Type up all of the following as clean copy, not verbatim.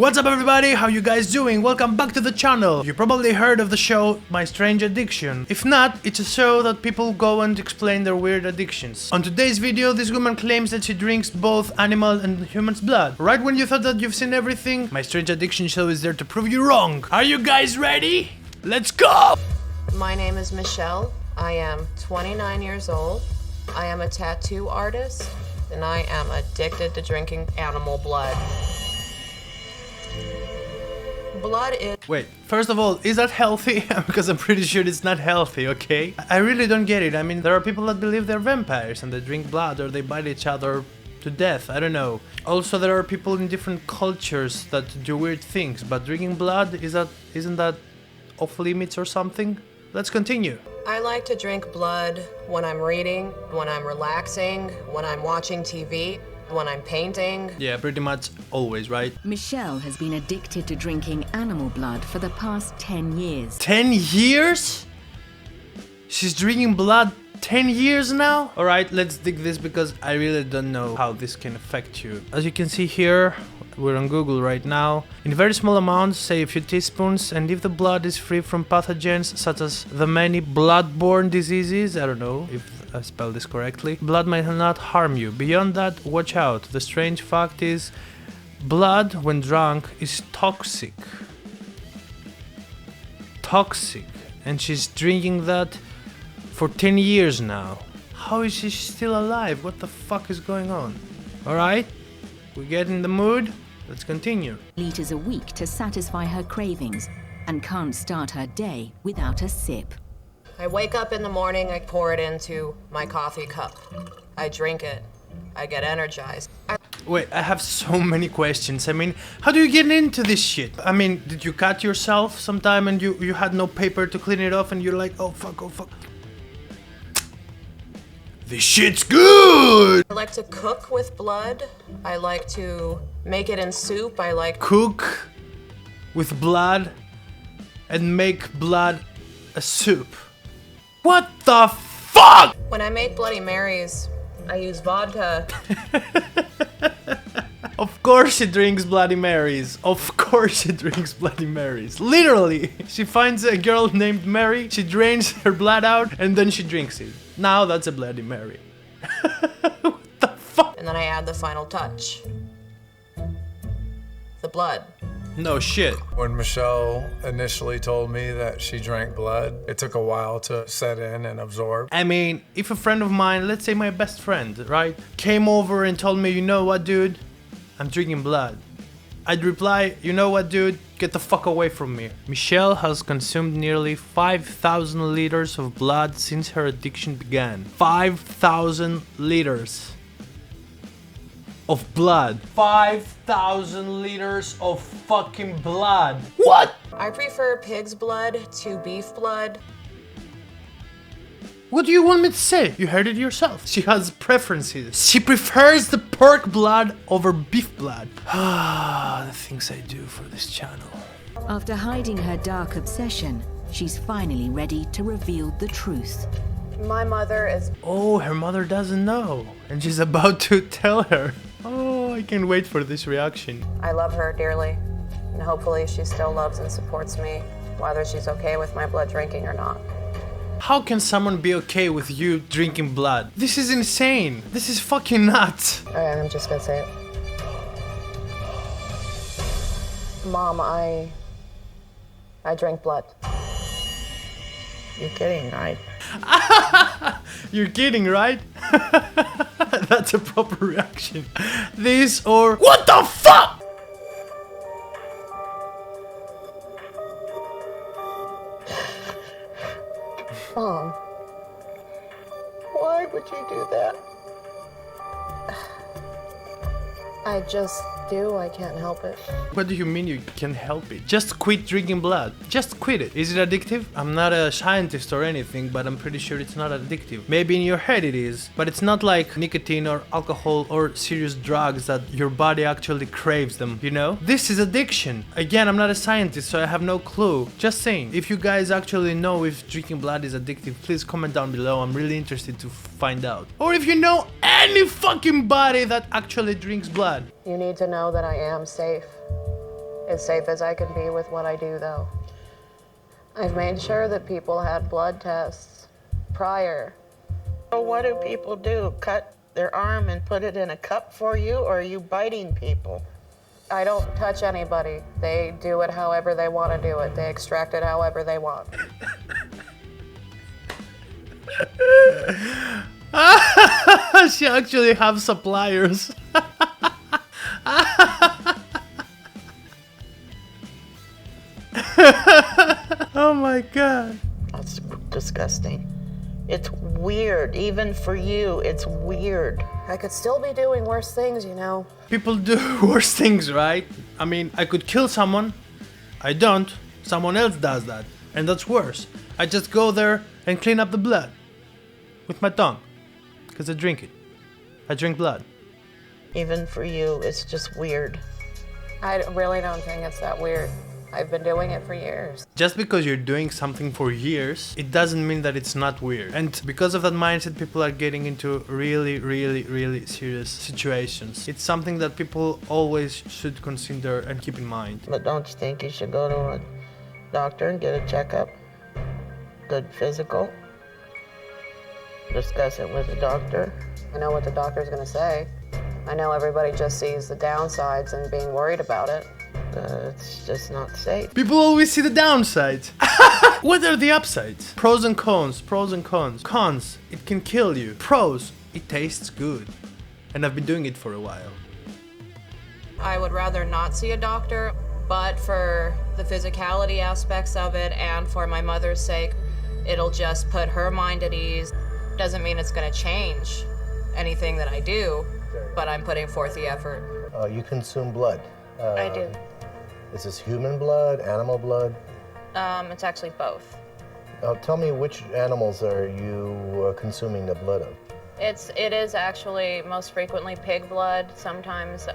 What's up everybody, how you guys doing? Welcome back to the channel. You probably heard of the show My Strange Addiction. If not, it's a show that people go and explain their weird addictions. On today's video, this woman claims that she drinks both animal and human's blood. Right when you thought that you've seen everything, My Strange Addiction show is there to prove you wrong. Are you guys ready? Let's go! My name is Michelle. I am 29 years old. I am a tattoo artist, and I am addicted to drinking animal blood. Blood is... Wait, first of all, is that healthy? Because I'm pretty sure it's not healthy, okay? I really don't get it. I mean, there are people that believe they're vampires and they drink blood or they bite each other to death. I don't know. Also, there are people in different cultures that do weird things, but drinking blood, isn't that off limits or something? Let's continue. I like to drink blood when I'm reading, when I'm relaxing, when I'm watching TV, when I'm painting. Yeah, pretty much always, right? Michelle has been addicted to drinking animal blood for the past 10 years. 10 years? She's drinking blood 10 years now? Alright, let's dig this because I really don't know how this can affect you. As you can see here, we're on Google right now. In very small amounts, say a few teaspoons, and if the blood is free from pathogens such as the many blood-borne diseases, I don't know if I spelled this correctly, blood might not harm you. Beyond that, watch out. The strange fact is, blood when drunk is toxic. Toxic. And she's drinking that for 10 years now. How is she still alive? What the fuck is going on? Alright, we get in the mood. Let's continue. Liters a week to satisfy her cravings and can't start her day without a sip. I wake up in the morning, I pour it into my coffee cup. I drink it. I get energized. Wait, I have so many questions. I mean, how do you get into this shit? I mean, did you cut yourself sometime and you had no paper to clean it off and you're like, oh fuck. This shit's good! I like to cook with blood. I like to make it in soup. I like... Cook with blood and make blood a soup. What the fuck? When I make Bloody Marys, I use vodka. Of course she drinks Bloody Marys. Of course she drinks Bloody Marys. Literally. She finds a girl named Mary, she drains her blood out, and then she drinks it. Now that's a Bloody Mary. What the fuck? And then I add the final touch. The blood. No shit. When Michelle initially told me that she drank blood, it took a while to set in and absorb. I mean, if a friend of mine, let's say my best friend, right, came over and told me, you know what, dude, I'm drinking blood, I'd reply, you know what, dude, get the fuck away from me. Michelle has consumed nearly 5,000 liters of blood since her addiction began. 5,000 liters of blood. 5,000 liters of fucking blood. What? I prefer pig's blood to beef blood. What do you want me to say? You heard it yourself. She has preferences. She prefers the pork blood over beef blood. Ah, the things I do for this channel. After hiding her dark obsession, she's finally ready to reveal the truth. My mother is... Oh, her mother doesn't know. And she's about to tell her. Oh, I can't wait for this reaction. I love her dearly, and hopefully she still loves and supports me, whether she's okay with my blood drinking or not. How can someone be okay with you drinking blood? This is insane. This is fucking nuts. Alright, I'm just gonna say it. Mom, I drink blood. You're kidding, right? You're kidding, right? That's a proper reaction. This or what the fuck? Mom, why would you do that? I just do, I can't help it. What do you mean you can help it? Just quit drinking blood. Just quit it. Is it addictive? I'm not a scientist or anything, but I'm pretty sure it's not addictive. Maybe in your head it is, but it's not like nicotine or alcohol or serious drugs that your body actually craves them, you know? This is addiction. Again, I'm not a scientist, so I have no clue. Just saying. If you guys actually know if drinking blood is addictive, please comment down below. I'm really interested to find out. Or if you know any fucking body that actually drinks blood. You need to know that I am safe. As safe as I can be with what I do, though. I've made sure that people had blood tests prior. So what do people do? Cut their arm and put it in a cup for you, or are you biting people? I don't touch anybody. They do it however they want to do it. They extract it however they want. She actually have suppliers. Oh my god. That's disgusting. It's weird. Even for you, it's weird. I could still be doing worse things, you know. People do worse things, right? I mean, I could kill someone. I don't. Someone else does that. And that's worse. I just go there and clean up the blood. With my tongue. Because I drink it. I drink blood. Even for you, it's just weird. I really don't think it's that weird. I've been doing it for years. Just because you're doing something for years, it doesn't mean that it's not weird. And because of that mindset, people are getting into really, really, really serious situations. It's something that people always should consider and keep in mind. But don't you think you should go to a doctor and get a checkup? Good physical? Discuss it with the doctor. I know what the doctor's gonna say. I know everybody just sees the downsides and being worried about it. It's just not safe. People always see the downsides. What are the upsides? Pros and cons, pros and cons. Cons, it can kill you. Pros, it tastes good. And I've been doing it for a while. I would rather not see a doctor, but for the physicality aspects of it and for my mother's sake, it'll just put her mind at ease. Doesn't mean it's gonna change anything that I do, but I'm putting forth the effort. You consume blood. I do. Is this human blood, animal blood? It's actually both. Tell me, which animals are you consuming the blood of? It is actually most frequently pig blood, sometimes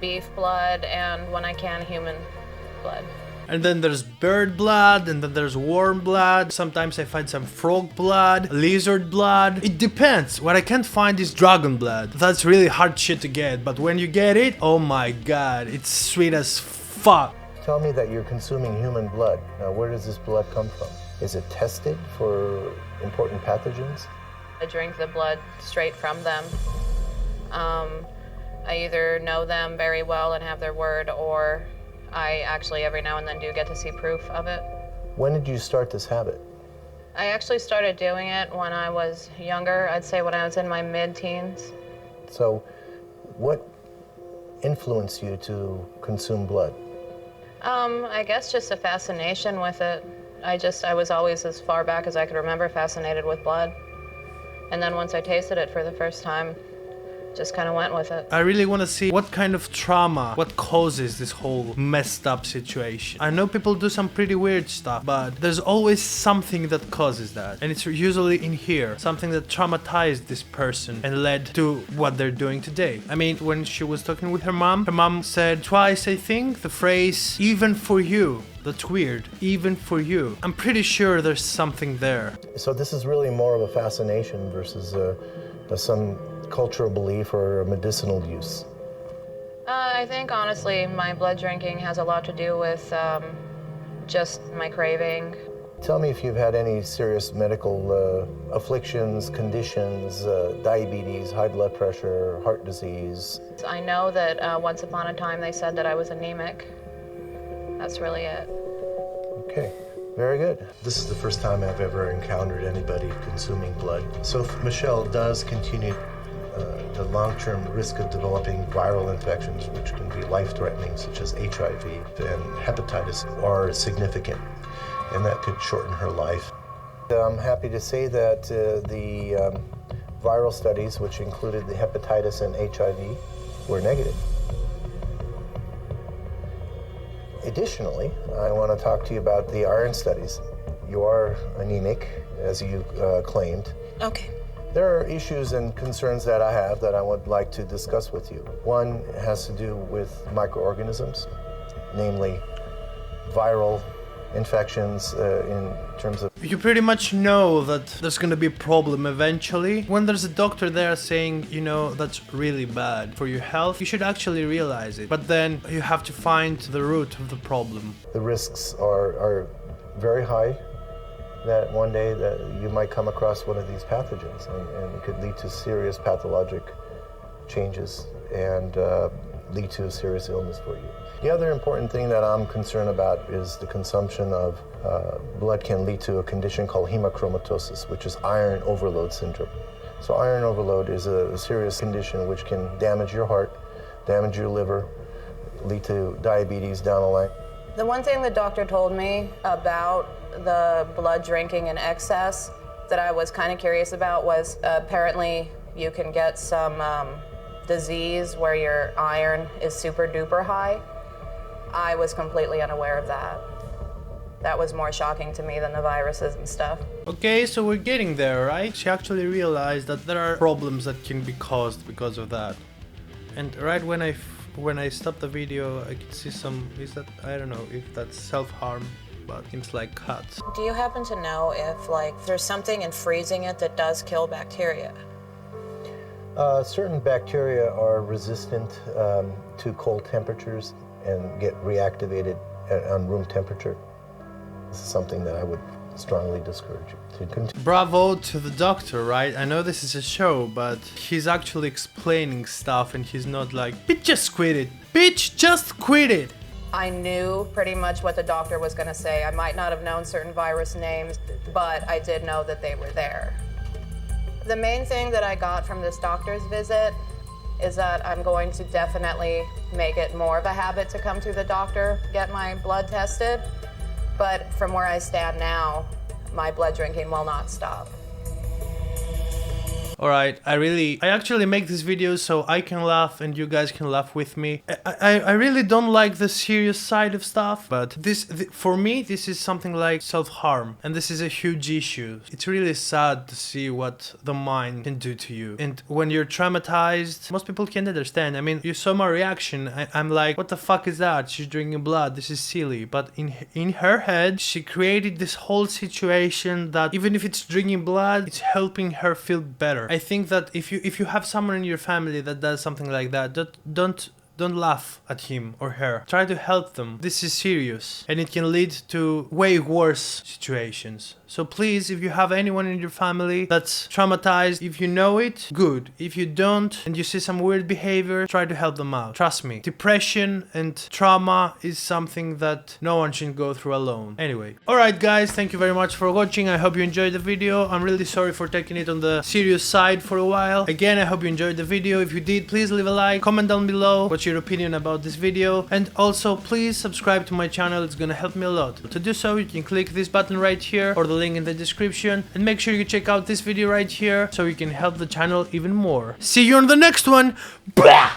beef blood, and when I can, human blood. And then there's bird blood, and then there's worm blood. Sometimes I find some frog blood, lizard blood. It depends. What I can't find is dragon blood. That's really hard shit to get, but when you get it, oh my god, it's sweet as fuck. Tell me that you're consuming human blood. Now, where does this blood come from? Is it tested for important pathogens? I drink the blood straight from them. I either know them very well and have their word, or I actually every now and then do get to see proof of it. When did you start this habit? I actually started doing it when I was younger. I'd say when I was in my mid-teens. So, what influenced you to consume blood? I guess just a fascination with it. I was always, as far back as I could remember, fascinated with blood. And then once I tasted it for the first time, just kind of went with it. I really want to see what kind of trauma, what causes this whole messed up situation. I know people do some pretty weird stuff, but there's always something that causes that. And it's usually in here, something that traumatized this person and led to what they're doing today. I mean, when she was talking with her mom said twice, I think, the phrase, even for you. That's weird. Even for you. I'm pretty sure there's something there. So this is really more of a fascination versus some cultural belief or medicinal use? I think, honestly, my blood drinking has a lot to do with just my craving. Tell me if you've had any serious medical afflictions, conditions, diabetes, high blood pressure, heart disease. I know that once upon a time they said that I was anemic. That's really it. Okay, very good. This is the first time I've ever encountered anybody consuming blood. So if Michelle does continue, the long-term risk of developing viral infections, which can be life-threatening, such as HIV and hepatitis, are significant, and that could shorten her life. I'm happy to say that the viral studies, which included the hepatitis and HIV, were negative. Additionally, I want to talk to you about the iron studies. You are anemic, as you claimed. Okay. There are issues and concerns that I have that I would like to discuss with you. One has to do with microorganisms, namely viral infections in terms of you pretty much know that there's gonna be a problem eventually. When there's a doctor there saying, you know, that's really bad for your health, you should actually realize it. But then you have to find the root of the problem. The risks are very high that one day that you might come across one of these pathogens, and it could lead to serious pathologic changes and lead to a serious illness for you. The other important thing that I'm concerned about is the consumption of blood can lead to a condition called hemochromatosis, which is iron overload syndrome. So iron overload is a serious condition which can damage your heart, damage your liver, lead to diabetes down the line. The one thing the doctor told me about the blood drinking in excess that I was kind of curious about was apparently you can get some disease where your iron is super duper high. I was completely unaware of that. That was more shocking to me than the viruses and stuff. Okay, so we're getting there, right? She actually realized that there are problems that can be caused because of that. And right when I stopped the video, I could see some, I don't know if that's self-harm, but seems like cuts. Do you happen to know if there's something in freezing it that does kill bacteria? Certain bacteria are resistant to cold temperatures and get reactivated on room temperature. This is something that I would strongly discourage you to continue. Bravo to the doctor, right? I know this is a show, but he's actually explaining stuff and he's not like, bitch, just quit it. Bitch, just quit it. I knew pretty much what the doctor was going to say. I might not have known certain virus names, but I did know that they were there. The main thing that I got from this doctor's visit is that I'm going to definitely make it more of a habit to come to the doctor, get my blood tested. But from where I stand now, my blood drinking will not stop. Alright, I actually make this video so I can laugh and you guys can laugh with me. I really don't like the serious side of stuff, but for me, this is something like self-harm, and this is a huge issue. It's really sad to see what the mind can do to you. And when you're traumatized, most people can't understand. I mean, you saw my reaction. I'm like, what the fuck is that? She's drinking blood. This is silly. But in her head, she created this whole situation that even if it's drinking blood, it's helping her feel better. I think that if you have someone in your family that does something like that, don't laugh at him or her. Try to help them. This is serious and it can lead to way worse situations. So please, if you have anyone in your family that's traumatized, if you know it, good. If you don't and you see some weird behavior, try to help them out. Trust me, depression and trauma is something that no one should go through alone. Anyway, alright guys, thank you very much for watching. I hope you enjoyed the video. I'm really sorry for taking it on the serious side for a while. Again, I hope you enjoyed the video. If you did, please leave a like, comment down below what's your opinion about this video, and also please subscribe to my channel. It's gonna help me a lot. To do so, you can click this button right here or the link in the description, and make sure you check out this video right here so you can help the channel even more. See you on the next one. Blah!